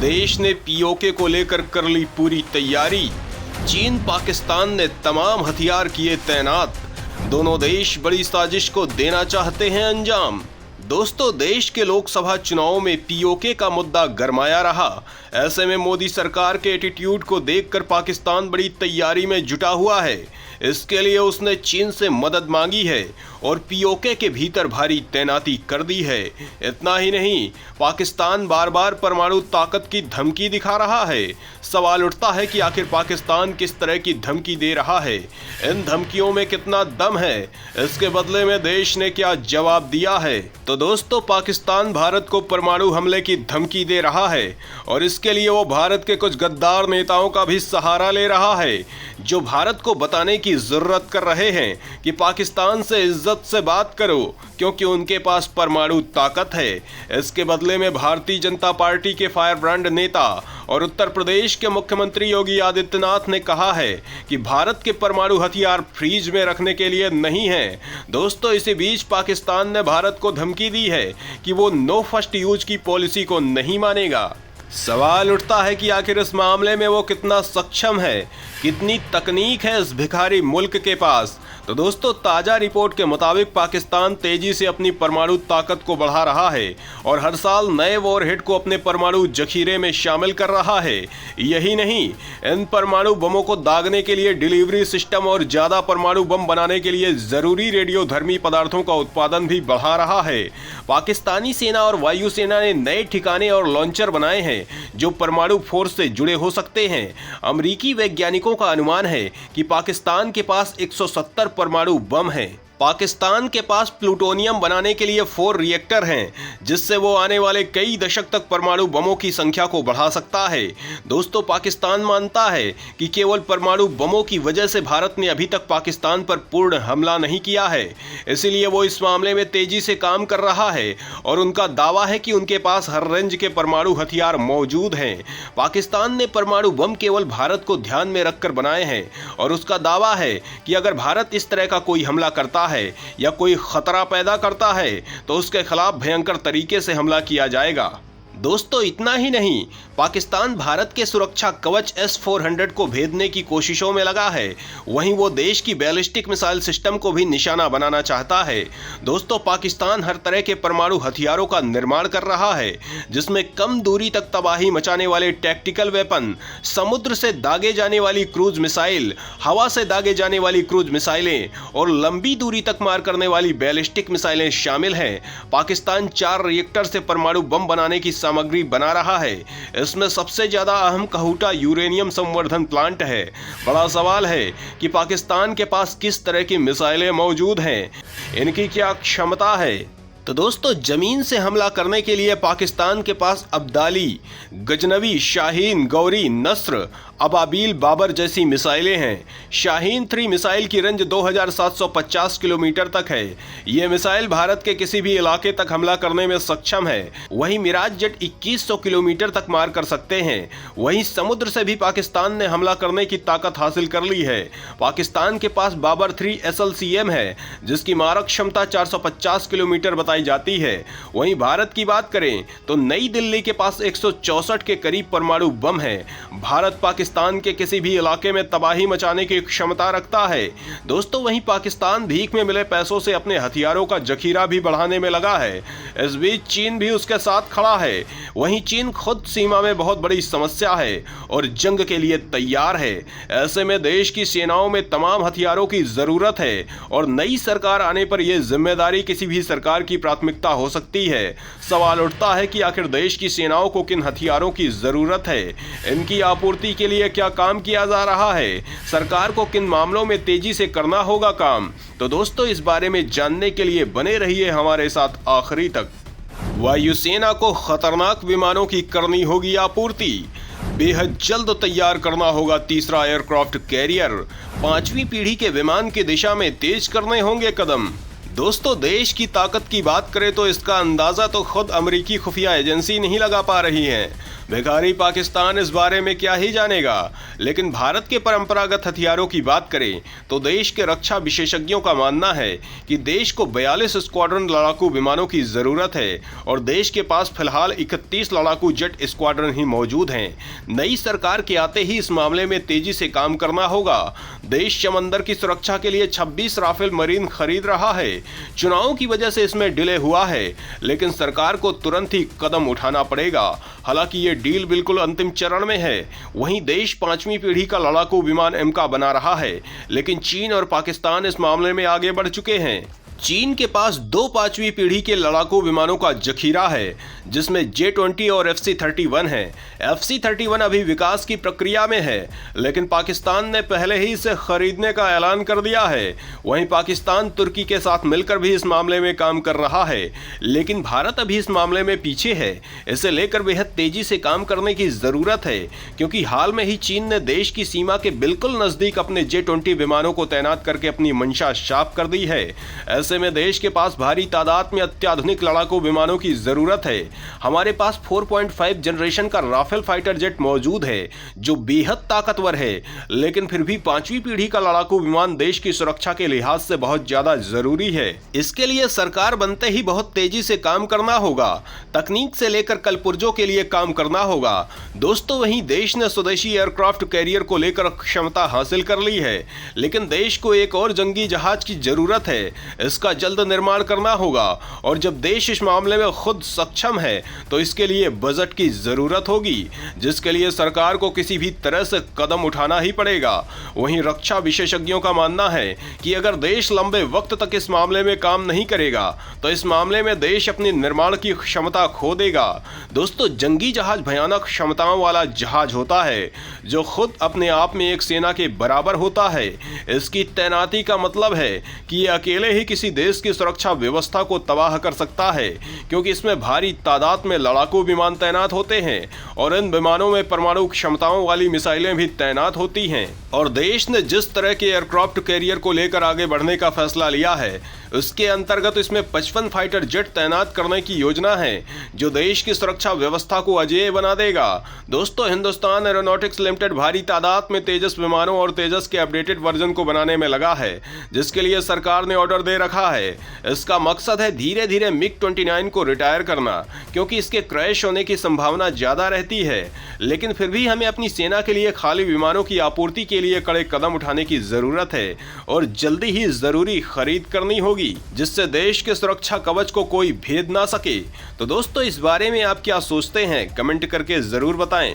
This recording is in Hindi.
देश ने पीओके को लेकर कर ली पूरी तैयारी। चीन पाकिस्तान ने तमाम हथियार किए तैनात। दोनों देश बड़ी साजिश को देना चाहते हैं अंजाम। दोस्तों, देश के लोकसभा चुनावों में पीओके का मुद्दा गरमाया रहा। ऐसे में मोदी सरकार के एटीट्यूड को देखकर पाकिस्तान बड़ी तैयारी में जुटा हुआ है। इसके लिए उसने चीन से मदद मांगी है और पीओके के भीतर भारी तैनाती कर दी है। इतना ही नहीं, पाकिस्तान बार बार परमाणु ताकत की धमकी दिखा रहा है। सवाल उठता है कि आखिर पाकिस्तान किस तरह की धमकी दे रहा है, इन धमकियों में कितना दम है, इसके बदले में देश ने क्या जवाब दिया है। तो दोस्तों, पाकिस्तान भारत को परमाणु हमले की धमकी दे रहा है और इसके लिए वो भारत के कुछ गद्दार नेताओं का भी सहारा ले रहा है, जो भारत को बताने की जरूरत कर रहे हैं कि पाकिस्तान से इज्जत से बात करो क्योंकि उनके पास परमाणु ताकत है। इसके बदले में भारतीय जनता पार्टी के फायरब्रांड नेता और उत्तर प्रदेश के मुख्यमंत्री योगी आदित्यनाथ ने कहा है कि भारत के परमाणु हथियार फ्रीज में रखने के लिए नहीं है। दोस्तों, इसी बीच पाकिस्तान ने भारत को धमकी दी है कि वो नो फर्स्ट यूज की पॉलिसी को नहीं मानेगा। सवाल उठता है कि आखिर इस मामले में वो कितना सक्षम है, कितनी तकनीक है इस भिखारी मुल्क के पास। तो दोस्तों, ताज़ा रिपोर्ट के मुताबिक पाकिस्तान तेजी से अपनी परमाणु ताकत को बढ़ा रहा है और हर साल नए वॉरहेड को अपने परमाणु जखीरे में शामिल कर रहा है। यही नहीं, इन परमाणु बमों को दागने के लिए डिलीवरी सिस्टम और ज़्यादा परमाणु बम बनाने के लिए ज़रूरी रेडियोधर्मी पदार्थों का उत्पादन भी बढ़ा रहा है। पाकिस्तानी सेना और वायुसेना ने नए ठिकाने और लॉन्चर बनाए हैं जो परमाणु फोर्स से जुड़े हो सकते हैं। अमेरिकी वैज्ञानिकों का अनुमान है कि पाकिस्तान के पास 170 परमाणु बम हैं। पाकिस्तान के पास प्लूटोनियम बनाने के लिए 4 रिएक्टर हैं, जिससे वो आने वाले कई दशक तक परमाणु बमों की संख्या को बढ़ा सकता है। दोस्तों, पाकिस्तान मानता है कि केवल परमाणु बमों की वजह से भारत ने अभी तक पाकिस्तान पर पूर्ण हमला नहीं किया है, इसीलिए वो इस मामले में तेजी से काम कर रहा है और उनका दावा है कि उनके पास हर रेंज के परमाणु हथियार मौजूद हैं। पाकिस्तान ने परमाणु बम केवल भारत को ध्यान में रखकर बनाए हैं और उसका दावा है कि अगर भारत इस तरह का कोई हमला करता है या कोई खतरा पैदा करता है तो उसके खिलाफ भयंकर तरीके से हमला किया जाएगा। दोस्तों, इतना ही नहीं, पाकिस्तान भारत के सुरक्षा कवच S-400 को भेदने की कोशिशों में लगा है। वहीं वो देश की बैलिस्टिक मिसाइल सिस्टम को भी निशाना बनाना चाहता है। दोस्तों, पाकिस्तान हर तरह के परमाणु हथियारों का निर्माण कर रहा है, जिसमें कम दूरी तक तबाही मचाने वाले टैक्टिकल वेपन, समुद्र से दागे जाने वाली क्रूज मिसाइल, हवा से दागे जाने वाली क्रूज मिसाइलें और लंबी दूरी तक मार करने वाली बैलिस्टिक मिसाइलें शामिल हैं। पाकिस्तान 4 रिएक्टर से परमाणु बम बनाने की सामग्री बना रहा है। इसमें सबसे ज्यादा अहम कहूटा यूरेनियम संवर्धन प्लांट है। बड़ा सवाल है कि पाकिस्तान के पास किस तरह की मिसाइलें मौजूद हैं, इनकी क्या क्षमता है। तो दोस्तों, जमीन से हमला करने के लिए पाकिस्तान के पास अब्दाली, गजनवी, शाहीन, गौरी, नस्र, अबाबील, बाबर जैसी मिसाइलें हैं। शाहीन 3 मिसाइल की रेंज 2750 किलोमीटर तक है। ये मिसाइल भारत के किसी भी इलाके तक हमला करने में सक्षम है। वहीं मिराज जेट 2100 किलोमीटर तक मार कर सकते हैं। वहीं समुद्र से भी पाकिस्तान ने हमला करने की ताकत हासिल कर ली है। पाकिस्तान के पास बाबर 3 SLCM है, जिसकी मारक क्षमता 450 किलोमीटर बताई जाती है। वहीं भारत की बात करें तो नई दिल्ली के पास 164 के करीब परमाणु बम है। भारत पाकिस्तान के किसी भी इलाके में तबाही मचाने की क्षमता रखता है। दोस्तों, वहीं पाकिस्तान भीख में मिले पैसों से अपने हथियारों का जखीरा भी बढ़ाने में लगा है। इस बीच चीन भी उसके साथ खड़ा है। वहीं चीन खुद सीमा में बहुत बड़ी समस्या है और जंग के लिए तैयार है। ऐसे में देश की सेनाओं में तमाम हथियारों की जरूरत है और नई सरकार आने पर यह जिम्मेदारी किसी भी सरकार की प्राथमिकता हो सकती है। सवाल उठता है कि आखिर देश की सेनाओं को किन हथियारों की जरूरत है, इनकी आपूर्ति के लिए क्या काम किया जा रहा है, सरकार को किन मामलों में तेजी से करना होगा काम। तो दोस्तों, इस बारे में जानने के लिए बने रहिए हमारे साथ आखिरी तक। वायुसेना को खतरनाक विमानों की करनी होगी आपूर्ति। बेहद जल्द तैयार करना होगा तीसरा एयरक्राफ्ट कैरियर। 5वीं पीढ़ी के विमान की दिशा में तेज करने होंगे कदम। दोस्तों, देश की ताकत की बात करें तो इसका अंदाजा तो खुद अमेरिकी खुफिया एजेंसी नहीं लगा पा रही है। भिखारी पाकिस्तान इस बारे में क्या ही जानेगा। लेकिन भारत के परंपरागत हथियारों की बात करें तो देश के रक्षा विशेषज्ञों का मानना है कि देश को 42 स्क्वाड्रन लड़ाकू विमानों की जरूरत है और देश के पास फिलहाल 31 लड़ाकू जेट स्क्वाड्रन ही मौजूद हैं। नई सरकार के आते ही इस मामले में तेजी से काम करना होगा। देश समंदर की सुरक्षा के लिए 26 राफेल मरीन खरीद रहा है। चुनावों की वजह से इसमें डिले हुआ है, लेकिन सरकार को तुरंत ही कदम उठाना पड़ेगा। हालांकि ये डील बिल्कुल अंतिम चरण में है। वहीं देश 5वीं पीढ़ी का लड़ाकू विमान एमका बना रहा है, लेकिन चीन और पाकिस्तान इस मामले में आगे बढ़ चुके हैं। चीन के पास 2 5वीं पीढ़ी के लड़ाकू विमानों का जखीरा है, जिसमें J-20 और FC-31 है। FC-31 अभी विकास की प्रक्रिया में है, लेकिन पाकिस्तान ने पहले ही इसे खरीदने का ऐलान कर दिया है। वहीं पाकिस्तान तुर्की के साथ मिलकर भी इस मामले में काम कर रहा है, लेकिन भारत अभी इस मामले में पीछे है। इसे लेकर बेहद तेजी से काम करने की जरूरत है, क्योंकि हाल में ही चीन ने देश की सीमा के बिल्कुल नजदीक अपने J-20 विमानों को तैनात करके अपनी मंशा साफ कर दी है। ऐसे में देश के पास भारी तादाद में अत्याधुनिक लड़ाकू विमानों की जरूरत है। हमारे पास 4.5 जनरेशन का राफेल फाइटर जेट मौजूद है, जो बेहद ताकतवर है, लेकिन फिर भी 5वीं पीढ़ी का लड़ाकू विमान देश की सुरक्षा के लिहाज से बहुत ज्यादा जरूरी है। इसके लिए सरकार बनते ही बहुत तेजी से काम करना होगा। तकनीक से लेकर कलपुर्जों के लिए काम करना होगा। दोस्तों, वहीं देश ने स्वदेशी एयरक्राफ्ट कैरियर को लेकर क्षमता हासिल कर ली है, लेकिन देश को एक और जंगी जहाज की जरूरत है। इसका जल्द निर्माण करना होगा, और जब देश इस मामले में खुद सक्षम है तो इसके लिए बजट की जरूरत होगी, जिसके लिए सरकार को किसी भी तरह से कदम उठाना ही पड़ेगा। वहीं रक्षा विशेषज्ञों का मानना है कि अगर देश लंबे वक्त तक इस मामले में काम नहीं करेगा तो इस मामले में देश अपनी निर्माण की क्षमता खो देगा। दोस्तों, जंगी जहाज भयानक क्षमताओं वाला जहाज होता है, जो खुद अपने आप में एक सेना के बराबर होता है। इसकी तैनाती का मतलब है कि ये अकेले ही किसी देश की सुरक्षा व्यवस्था को तबाह कर सकता है, क्योंकि इसमें भारी तादाद में लड़ाकू विमान तैनात होते हैं और इन विमानों में परमाणु क्षमताओं वाली मिसाइलें भी तैनात होती हैं। और देश ने जिस तरह के एयरक्राफ्ट कैरियर को लेकर आगे बढ़ने का फैसला लिया है, उसके अंतर्गत इसमें 55 फाइटर जेट तैनात करने की योजना है, जो देश की सुरक्षा व्यवस्था को अजेय बना देगा। दोस्तों, हिंदुस्तान एरोनॉटिक्स लिमिटेड भारी तादाद में तेजस विमानों और तेजस के अपडेटेड वर्जन को बनाने में लगा है, जिसके लिए सरकार ने ऑर्डर दे रखा है। इसका मकसद है धीरे धीरे MiG-29 को रिटायर करना, क्योंकि इसके क्रैश होने की संभावना ज्यादा रहती है। लेकिन फिर भी हमें अपनी सेना के लिए खाली विमानों की आपूर्ति के लिए कड़े कदम उठाने की जरूरत है, और जल्दी ही जरूरी खरीद करनी होगी, जिससे देश के सुरक्षा कवच को कोई भेद ना सके। तो दोस्तों, इस बारे में आप क्या सोचते हैं, कमेंट करके जरूर बताएं।